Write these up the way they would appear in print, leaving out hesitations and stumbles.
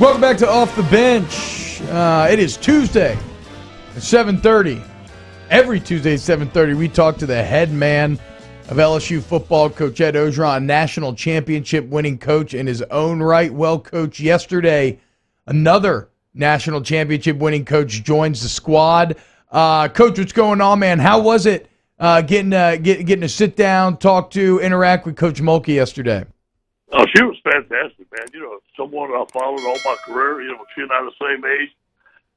Welcome back to Off the Bench. It is Tuesday at 7:30. Every Tuesday at 7:30, we talk to the head man of LSU football, Coach Ed Orgeron, national championship winning coach in his own right. Well coached yesterday. Another national championship winning coach joins the squad. Coach, what's going on, man? How was it getting to sit down, talk to, interact with Coach Mulkey yesterday? Oh, she was fantastic, man. Someone I followed all my career. She and I are the same age.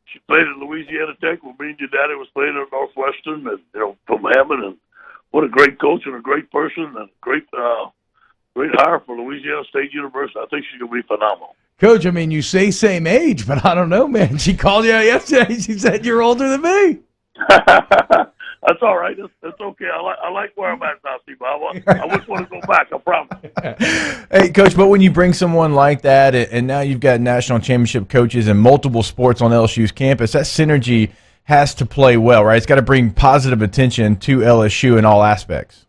She played at Louisiana Tech when me and your daddy was playing at Northwestern, and from Hammond. And what a great coach and a great person, and a great hire for Louisiana State University. I think she's gonna be phenomenal. Coach, I mean, you say same age, but I don't know, man. She called you out yesterday. She said you're older than me. That's all right. That's okay. I like where I'm at now, Steve. I just want to go back. I promise. Hey, Coach, but when you bring someone like that, and now you've got national championship coaches in multiple sports on LSU's campus, that synergy has to play well, right? It's got to bring positive attention to LSU in all aspects.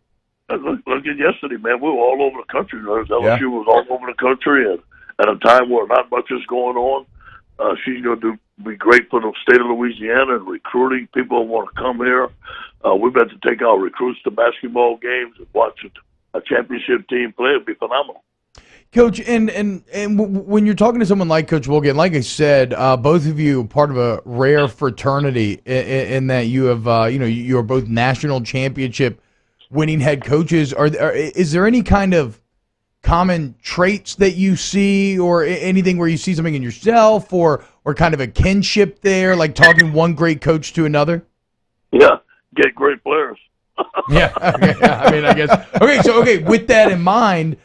Look at yesterday, man. We were all over the country. LSU was all over the country, and at a time where not much is going on. She's going to be great for the state of Louisiana and recruiting. People want to come here. We've got to take our recruits to basketball games and watch a championship team play. It'd be phenomenal. Coach, and when you're talking to someone like Coach Mulkey, and like I said, both of you part of a rare fraternity in that you have, you are both national championship winning head coaches. Is there any kind of common traits that you see, or anything where you see something in yourself, or kind of a kinship there, like talking one great coach to another? Yeah, get great players. Yeah, I mean, I guess. Okay, with that in mind,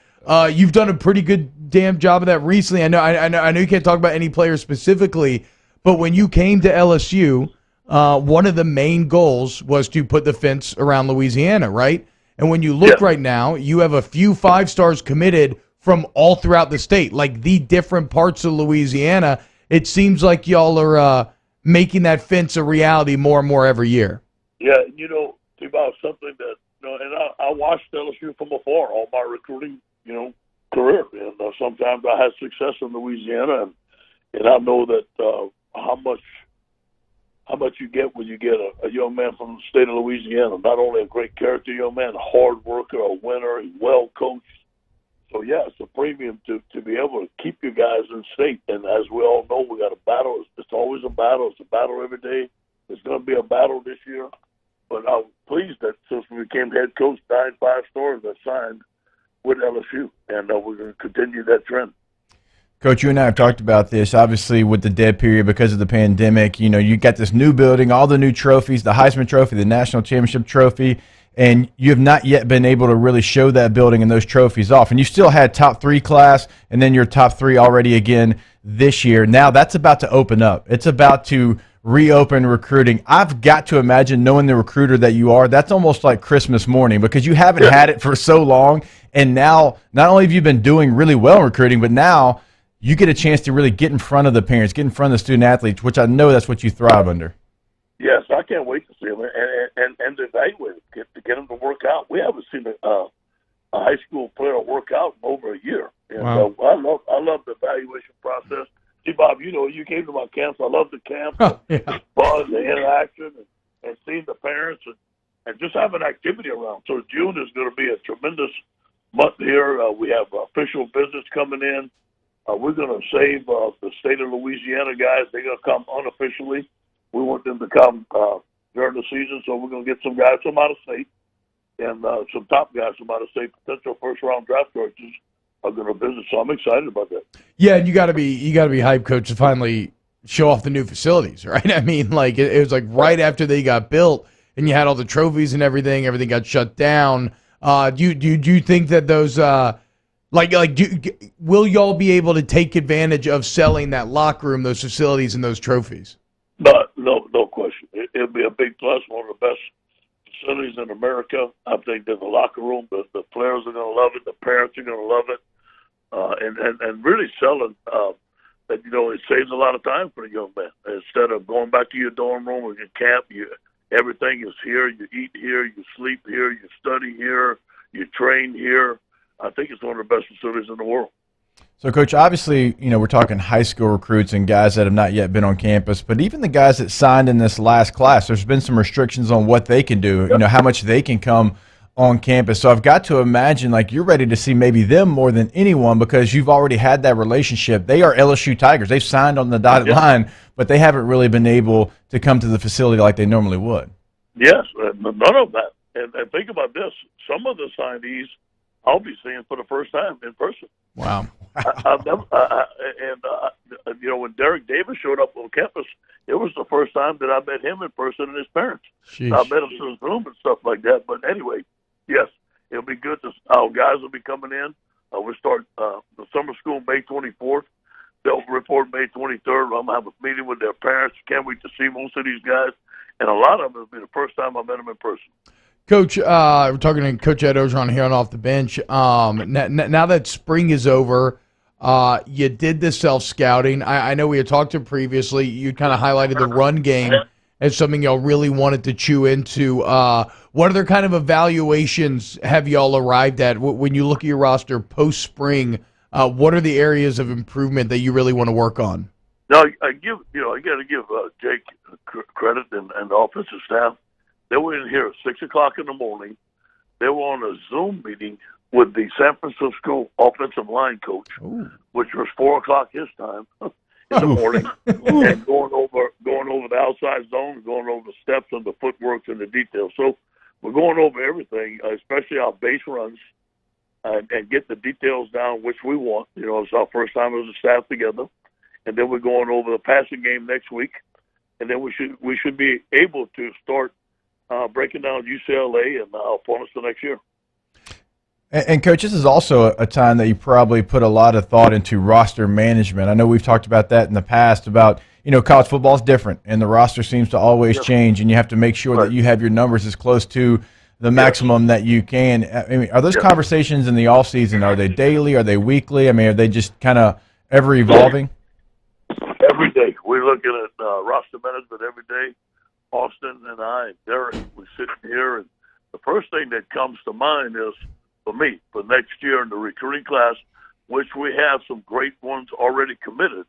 you've done a pretty good damn job of that recently. I know you can't talk about any players specifically, but when you came to LSU, one of the main goals was to put the fence around Louisiana, right? And when you look right now, you have a few 5-stars committed from all throughout the state, like the different parts of Louisiana. It seems like y'all are making that fence a reality more and more every year. Yeah, about something that, and I watched LSU from afar all my recruiting, career. And sometimes I had success in Louisiana, and I know that how much you get when you get a young man from the state of Louisiana. Not only a great character young man, a hard worker, a winner, he's well coached. So, yeah, it's a premium to be able to keep you guys in state. And as we all know, we got a battle. It's always a battle. It's a battle every day. It's going to be a battle this year. But I'm pleased that since we became head coach, 9 5-stars that signed with LSU. And we're going to continue that trend. Coach, you and I have talked about this, obviously, with the dead period because of the pandemic. You got this new building, all the new trophies, the Heisman Trophy, the National Championship Trophy, and you have not yet been able to really show that building and those trophies off. And you still had top 3 class, and then your top 3 already again this year. Now that's about to open up. It's about to reopen recruiting. I've got to imagine, knowing the recruiter that you are, that's almost like Christmas morning because you haven't had it for so long. And now not only have you been doing really well in recruiting, but now – you get a chance to really get in front of the parents, get in front of the student-athletes, which I know that's what you thrive under. Yes, I can't wait to see them and to evaluate them, to get them to work out. We haven't seen a high school player work out in over a year. And wow. I love the evaluation process. See, Bob, you came to my camps. I love the camps, the fun, the interaction, and seeing the parents and just having activity around. So June is going to be a tremendous month here. We have official visits coming in. We're going to save the state of Louisiana guys. They're going to come unofficially. We want them to come during the season, so we're going to get some guys from out of state and some top guys from out of state. Potential first-round draft coaches are going to visit, so I'm excited about that. Yeah, and you got to be hype, Coach, to finally show off the new facilities, right? I mean, like it was like right after they got built, and you had all the trophies and everything. Everything got shut down. Do you think that those? Will y'all be able to take advantage of selling that locker room, those facilities, and those trophies? No question. It'll be a big plus. One of the best facilities in America. I think that the locker room, the players are going to love it. The parents are going to love it. And really selling that, it saves a lot of time for a young man. Instead of going back to your dorm room or your camp, everything is here. You eat here, you sleep here, you study here, you train here. I think it's one of the best facilities in the world. So, Coach, obviously, we're talking high school recruits and guys that have not yet been on campus, but even the guys that signed in this last class, there's been some restrictions on what they can do, how much they can come on campus. So I've got to imagine, like, you're ready to see maybe them more than anyone because you've already had that relationship. They are LSU Tigers. They've signed on the dotted line, but they haven't really been able to come to the facility like they normally would. Yes, none of that. And think about this. Some of the signees I'll be seeing for the first time in person. Wow. I've never, when Derek Davis showed up on campus, it was the first time that I met him in person and his parents. Sheesh. I met him through his room and stuff like that. But anyway, yes, it'll be good. Our guys will be coming in. We'll start the summer school May 24th. They'll report May 23rd. I'm going to have a meeting with their parents. Can't wait to see most of these guys. And a lot of them, it'll be the first time I met them in person. Coach, we're talking to Coach Ed Orgeron here on Off the Bench. Now that spring is over, you did the self-scouting. I know we had talked to previously. You kind of highlighted the run game as something y'all really wanted to chew into. What other kind of evaluations have y'all arrived at when you look at your roster post-spring? What are the areas of improvement that you really want to work on? No, I got to give Jake credit and the offensive staff. They were in here at 6 o'clock in the morning. They were on a Zoom meeting with the San Francisco offensive line coach, which was 4 o'clock his time in the morning, and going over the outside zone, going over the steps and the footwork and the details. So we're going over everything, especially our base runs, and get the details down, which we want. It's our first time as a staff together, and then we're going over the passing game next week, and then we should be able to start breaking down UCLA and our opponents the next year. And Coach, this is also a time that you probably put a lot of thought into roster management. I know we've talked about that in the past about, college football is different and the roster seems to always change, and you have to make sure that you have your numbers as close to the maximum that you can. I mean, are those conversations in the off season, are they daily? Are they weekly? I mean, are they just kind of ever evolving? Every day. We're looking at roster management every day. Austin and I and Derek, we sit here, and the first thing that comes to mind is, for me, for next year in the recruiting class, which we have some great ones already committed,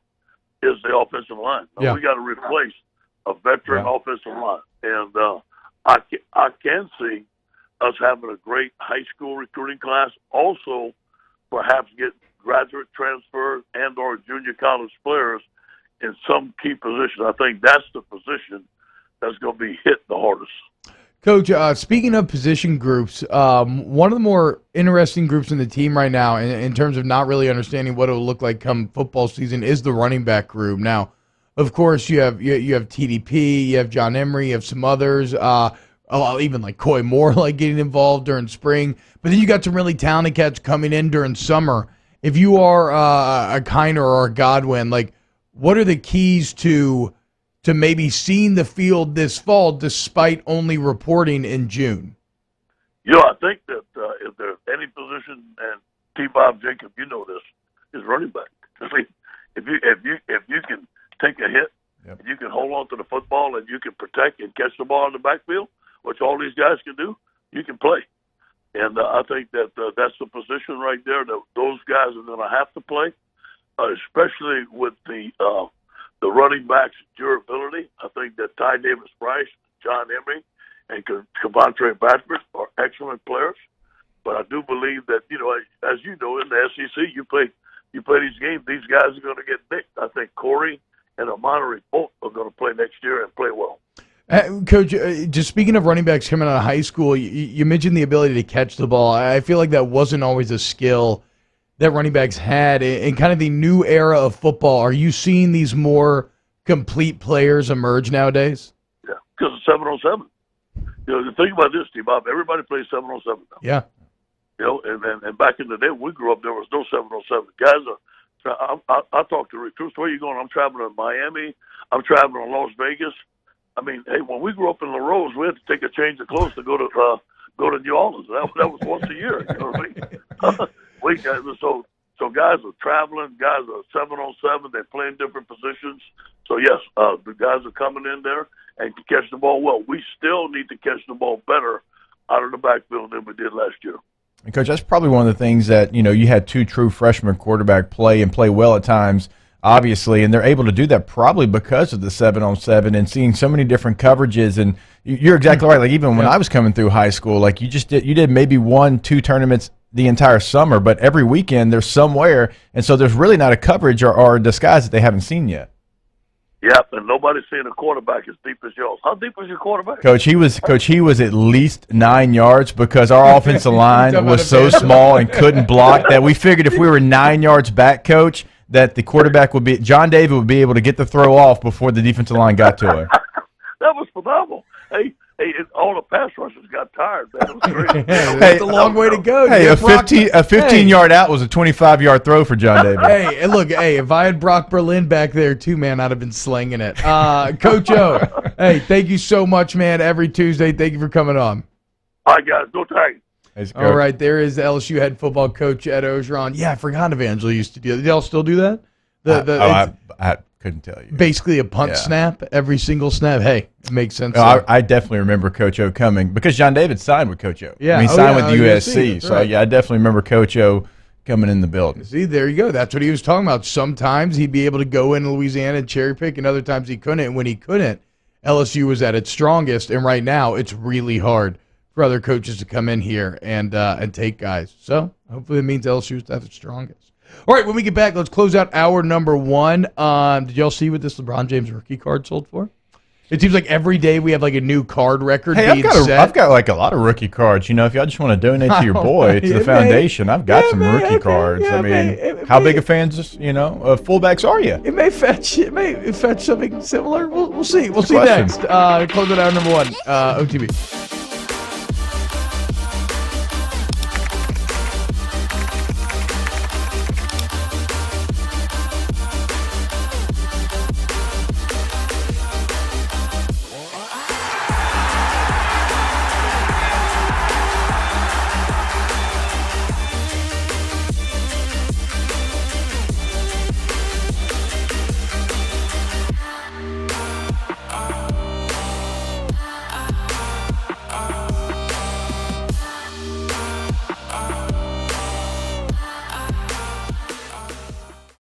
is the offensive line. Now, we got to replace a veteran offensive line. And I can see us having a great high school recruiting class, also perhaps get graduate transfers and or junior college players in some key positions. I think that's the position that's going to be hit the hardest. Coach, speaking of position groups, one of the more interesting groups in the team right now in terms of not really understanding what it will look like come football season is the running back group. Now, of course, you have TDP, you have John Emery, you have some others, even like Coy Moore getting involved during spring. But then you got some really talented cats coming in during summer. If you are a Kiner or a Godwin, what are the keys to maybe seeing the field this fall despite only reporting in June? I think that if there's any position, and T-Bob Jacob, this, is running back. I mean, if you can take a hit, and you can hold on to the football, and you can protect and catch the ball in the backfield, which all these guys can do, you can play. And I think that that's the position right there that those guys are going to have to play, especially with the running backs' durability. I think that Ty Davis-Price, John Emery, and Kavontre Bradford are excellent players. But I do believe that, as you know, in the SEC, you play these games, these guys are going to get nicked. I think Corey and Amari both are going to play next year and play well. Coach, just speaking of running backs coming out of high school, you mentioned the ability to catch the ball. I feel like that wasn't always a skill that running backs had in kind of the new era of football. Are you seeing these more complete players emerge nowadays? Yeah, because of 7-on-7. The thing about this, T-Bob, everybody plays 7-on-7 now. Yeah. And back in the day when we grew up, there was no 7-on-7. Guys I talk to recruits, where are you going? I'm traveling to Miami. I'm traveling to Las Vegas. I mean, hey, when we grew up in La Rose, we had to take a change of clothes to go to New Orleans. That was once a year. You know what I mean? So guys are traveling. Guys are 7-on-7. They're playing different positions. So yes, the guys are coming in there and can catch the ball well. We still need to catch the ball better out of the backfield than we did last year. And Coach, that's probably one of the things that, you had two true freshman quarterback play well at times, obviously, and they're able to do that probably because of the 7-on-7 and seeing so many different coverages. And you're exactly right. Like, even when I was coming through high school, like, you did maybe 1-2 tournaments the entire summer, but every weekend there's somewhere, and so there's really not a coverage or a disguise that they haven't seen yet. Yep, and nobody's seen a quarterback as deep as yours. How deep was your quarterback? Coach, he was at least 9 yards because our offensive line was so small and couldn't block that we figured if we were 9 yards back, Coach, that the quarterback John David would be able to get the throw off before the defensive line got to him. That was phenomenal. Hey, all the pass rushers got tired, man. It was great. It's a long way to go. Hey, a 15-yard out was a 25-yard throw for John David. Hey, and look, if I had Brock Berlin back there too, man, I'd have been slinging it. Coach O, hey, thank you so much, man. Every Tuesday, thank you for coming on. All right, guys, go Tigers. All right, there is LSU head football coach Ed Orgeron. Yeah, I forgot Evangelo used to do that. Do y'all still do that? I couldn't tell you. Basically a punt snap, every single snap. Hey, it makes sense. I definitely remember Coach O coming because John David signed with Coach O. Yeah, he signed with USC. So, yeah, I definitely remember Coach O coming in the building. See, there you go. That's what he was talking about. Sometimes he'd be able to go in Louisiana and cherry pick, and other times he couldn't. And when he couldn't, LSU was at its strongest. And right now, it's really hard for other coaches to come in here and take guys. So hopefully it means LSU is at its strongest. All right, when we get back, let's close out hour number one. Did y'all see what this LeBron James rookie card sold for? It seems like every day we have like a new card record being set. I've got like a lot of rookie cards. If y'all just want to donate to your boy, to the foundation, I've got some rookie cards. How big of fans, fullbacks are you? It may fetch something similar. We'll see. We'll see next. Close out hour number one. OTB.